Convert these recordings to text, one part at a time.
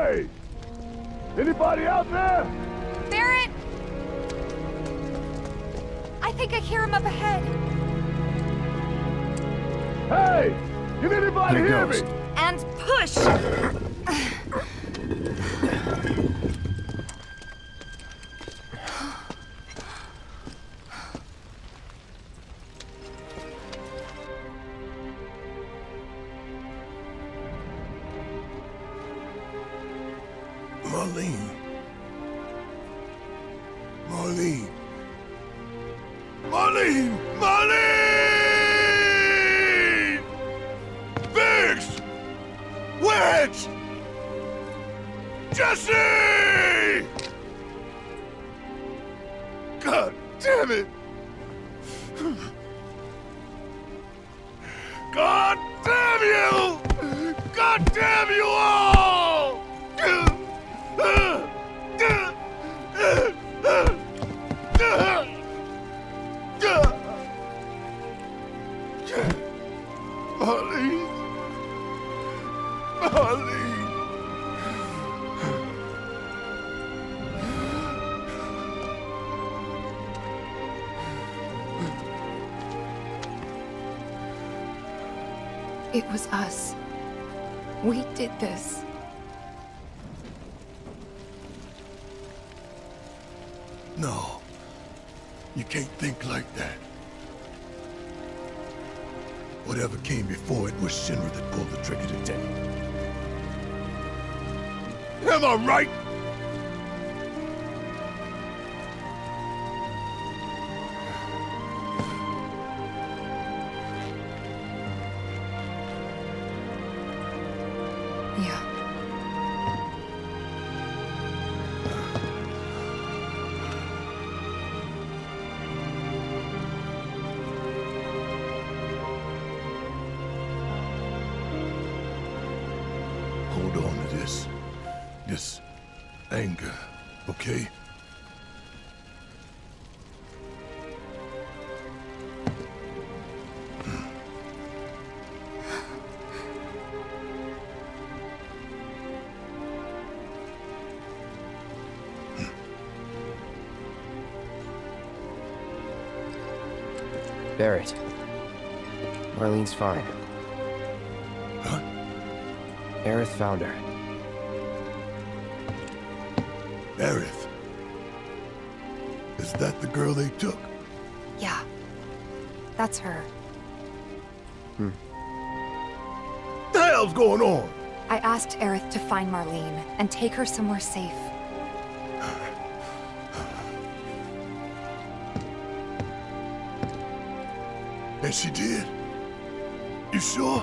Hey! Anybody out there? Barrett! I think I hear him up ahead. Hey! Can anybody hear me? And push! Marlene. Marlene. Marlene! Marlene! Biggs! Wedge! Jesse! God damn it! God damn you! God damn you all! Marlene. Marlene. It was us. We did this. No. You can't think like that. Whatever came before it was Shinra that pulled the trigger today. Am I right? Yeah. Hold on to this anger, okay? Barrett. Marlene's fine. Huh? Aerith found her. Aerith. Is that the girl they took? Yeah. That's her. What the hell's going on? I asked Aerith to find Marlene and take her somewhere safe. And she did? You sure?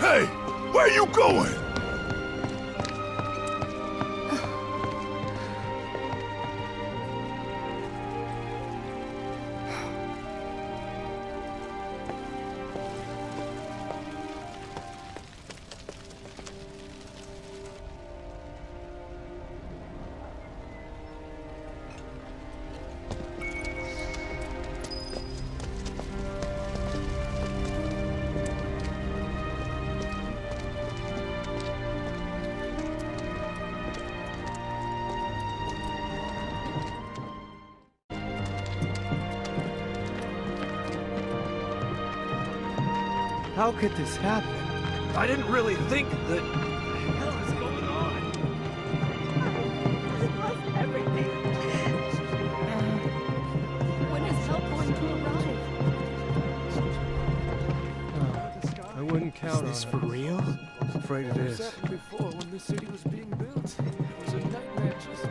Hey! Where you going? How could this happen? I didn't really think that... What the hell is going on? We lost everything. When is help going to arrive? I wouldn't count on it. Is this for real? Afraid it is. Before, when this city was being built, it was a nightmare just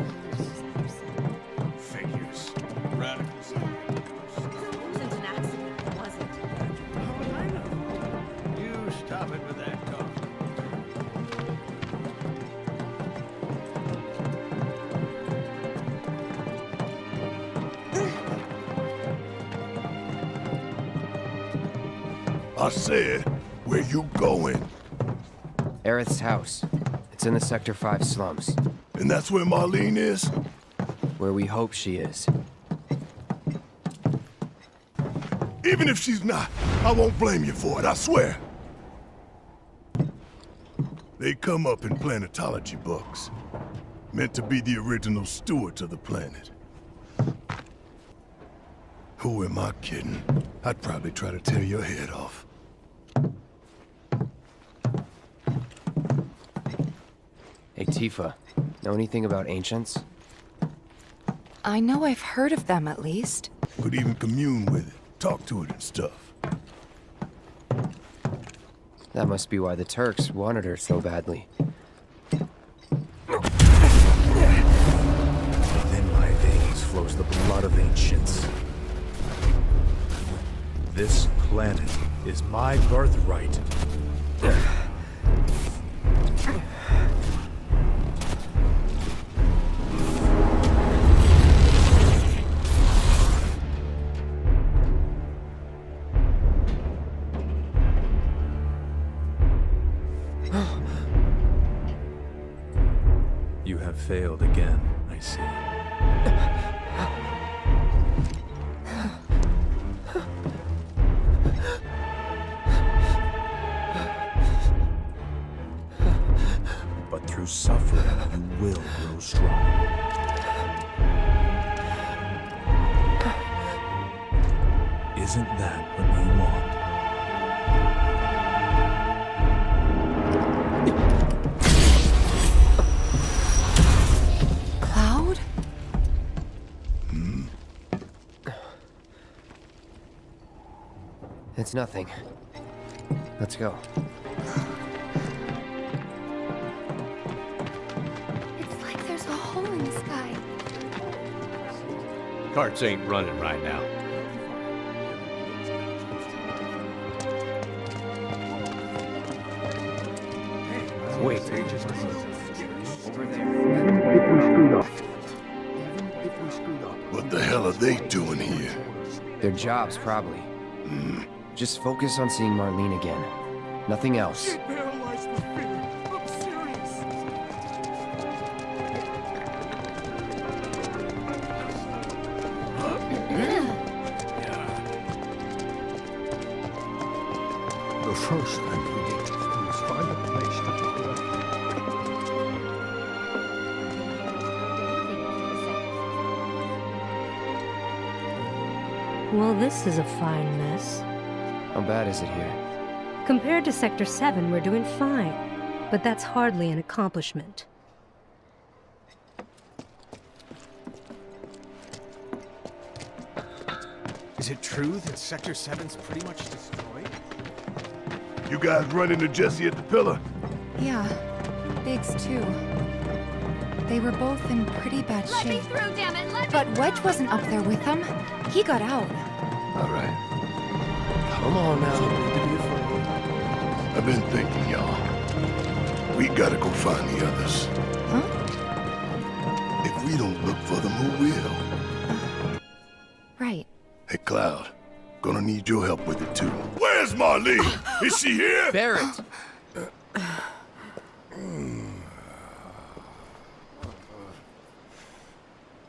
Figures. Radicals. It wasn't an accident, was it? How would I know? You stop it with that talk. I said, where you going? Aerith's house. It's in the Sector 5 slums, And that's where Marlene is? where we hope she is. Even if she's not, I won't blame you for it, I swear. They come up in planetology books. Meant to be the original stewards of the planet. Who am I kidding? I'd probably try to tear your head off. Hey, Tifa. Know anything about ancients? I know I've heard of them at least. Could even commune with it, talk to it and stuff. That must be why the Turks wanted her so badly. Within my veins flows the blood of ancients. This planet is my birthright. You have failed again, I see. But through suffering, you will grow strong. Isn't that what you want? Cloud? It's nothing. Let's go. It's like there's a hole in the sky. Carts ain't running right now. Wait. What the hell are they doing here? Their jobs, probably. Just focus on seeing Marlene again. Nothing else. Paralyzed with fear. I'm serious. The first thing we need to do is find a place to put her. Well, this is a fine mess. How bad is it here? Compared to Sector 7, we're doing fine. But that's hardly an accomplishment. Is it true that Sector 7's pretty much destroyed? You guys run into Jesse at the pillar? Yeah, Biggs too. They were both in pretty bad Let me shape. through, damn it! Let But me Wedge through! wasn't up there with them. He got out. All right. Come on now. I've been thinking, y'all. We gotta go find the others. Huh? If we don't look for them, who will? Right. Hey, Cloud. Gonna need your help with it, too. Where's Marlene? Is she here? Barrett!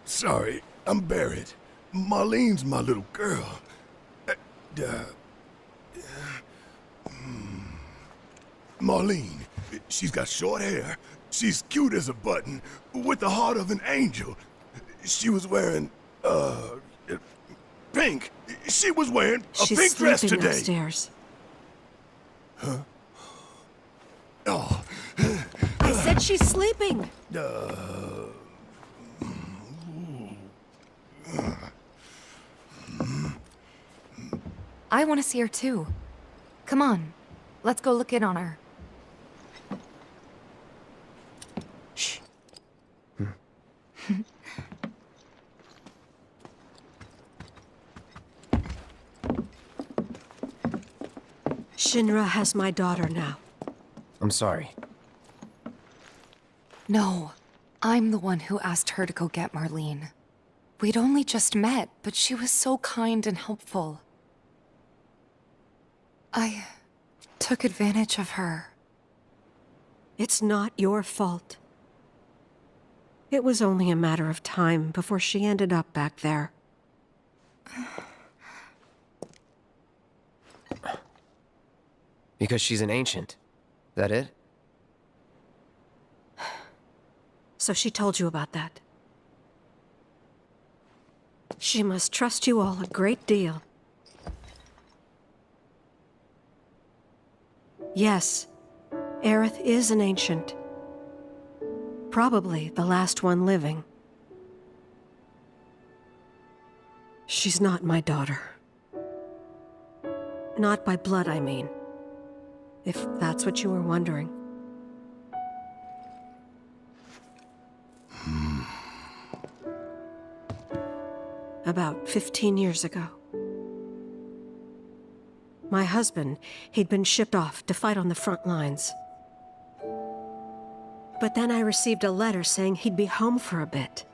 Sorry, I'm Barrett. Marlene's my little girl. Marlene, she's got short hair. She's cute as a button, with the heart of an angel. She was wearing, pink. She was wearing a She's pink dress sleeping today. upstairs. Oh, I said she's sleeping. I want to see her too. Come on. Let's go look in on her. Shh. Shinra has my daughter now. I'm sorry. No, I'm the one who asked her to go get Marlene. We'd only just met, but she was so kind and helpful. I took advantage of her. It's not your fault. It was only a matter of time before she ended up back there. Because she's an ancient. That it? So she told you about that. She must trust you all a great deal. Yes, Aerith is an ancient. Probably the last one living. She's not my daughter. Not by blood, I mean. If that's what you were wondering. About 15 years ago. My husband, he'd been shipped off to fight on the front lines. But then I received a letter saying he'd be home for a bit.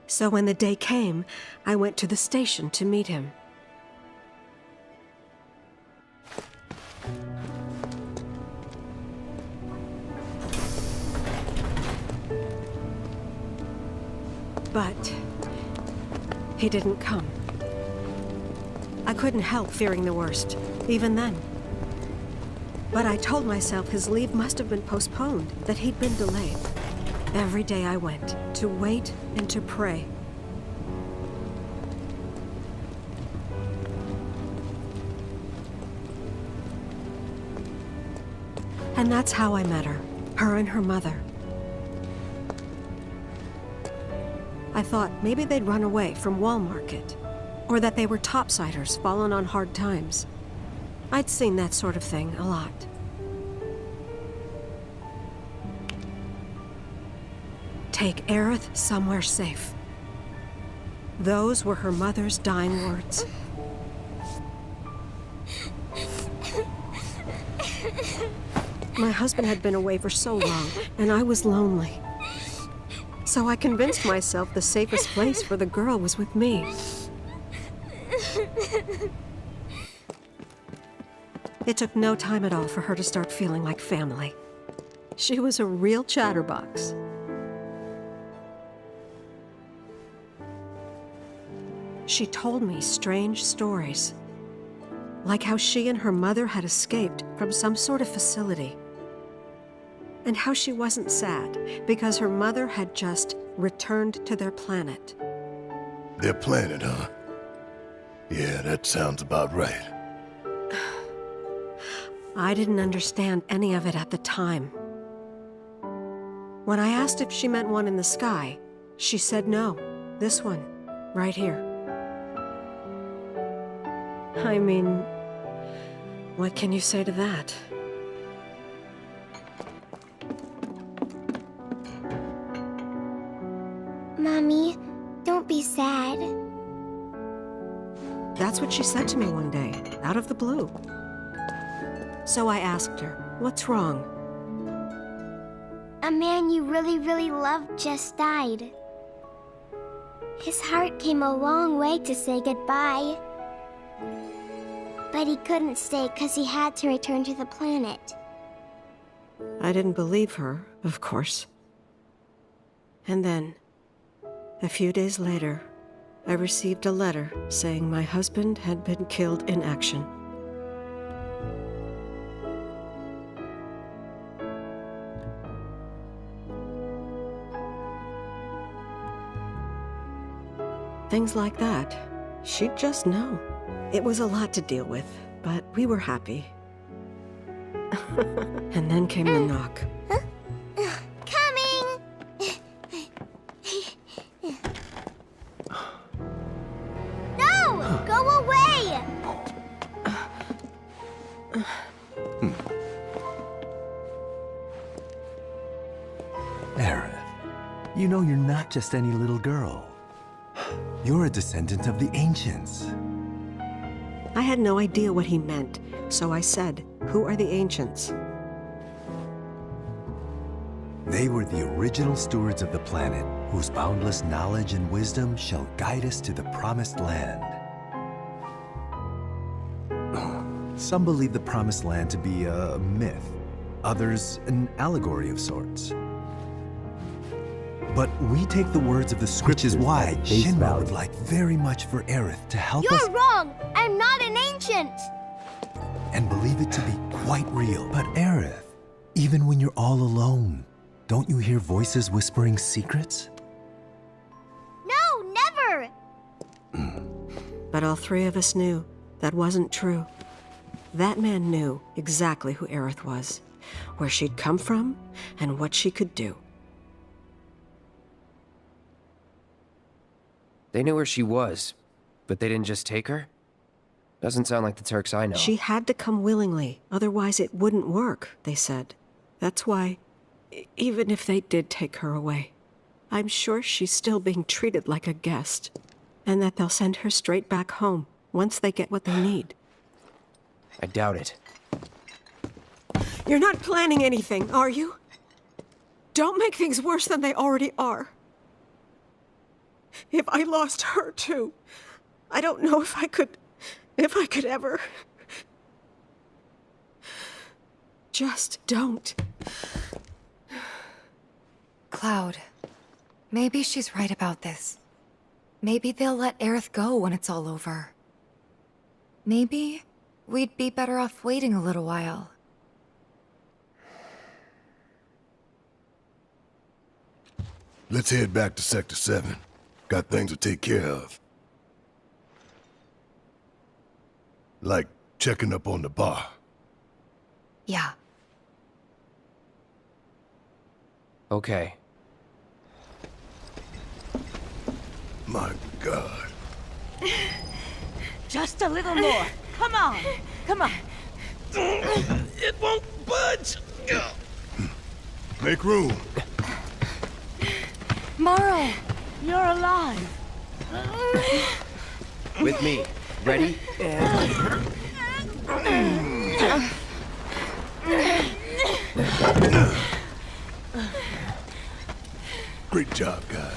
So when the day came, I went to the station to meet him. But he didn't come. I couldn't help fearing the worst, even then. But I told myself his leave must have been postponed, that he'd been delayed. Every day I went, to wait and to pray. And that's how I met her and her mother. I thought maybe they'd run away from Wall Market, or that they were topsiders fallen on hard times. I'd seen that sort of thing a lot. Take Aerith somewhere safe. Those were her mother's dying words. My husband had been away for so long, and I was lonely. So I convinced myself the safest place for the girl was with me. It took no time at all for her to start feeling like family. She was a real chatterbox. She told me strange stories, like how she and her mother had escaped from some sort of facility, and how she wasn't sad because her mother had just returned to their planet. Their planet, huh? Yeah, that sounds about right. I didn't understand any of it at the time. When I asked if she meant one in the sky, she said no, this one, right here. I mean, what can you say to that? Mommy, don't be sad. That's what she said to me one day, out of the blue. So I asked her, what's wrong? A man you really, really loved just died. His heart came a long way to say goodbye. But he couldn't stay because he had to return to the planet. I didn't believe her, of course. And then, a few days later, I received a letter saying my husband had been killed in action. Things like that, she'd just know. It was a lot to deal with, but we were happy. And then came the knock. Coming! No! Go away! Aerith, you know you're not just any little girl. You're a descendant of the Ancients. I had no idea what he meant, so I said, "Who are the Ancients?" They were the original stewards of the planet, whose boundless knowledge and wisdom shall guide us to the Promised Land. Some believe the Promised Land to be a myth, others an allegory of sorts. But we take the words of the scriptures, which is why Shinra would like very much for Aerith to help us. You're wrong! I'm not an ancient! And believe it to be quite real. But Aerith, even when you're all alone, Don't you hear voices whispering secrets? No, never! But all three of us knew that wasn't true. That man knew exactly who Aerith was, where she'd come from, and what she could do. They knew where she was, but they didn't just take her? Doesn't sound like the Turks I know. She had to come willingly, otherwise it wouldn't work, they said. That's why, even if they did take her away, I'm sure she's still being treated like a guest, and that they'll send her straight back home once they get what they need. I doubt it. You're not planning anything, are you? Don't make things worse than they already are. If I lost her too, I don't know if I could ever. Just don't. Cloud, maybe she's right about this. Maybe they'll let Aerith go when it's all over. Maybe we'd be better off waiting a little while. Let's head back to Sector 7. Got things to take care of. Like checking up on the bar. Yeah. Okay. My God. Just a little more. Come on. Come on. It won't budge. Make room. Morrow! You're alive. With me. Ready? Great job, guys.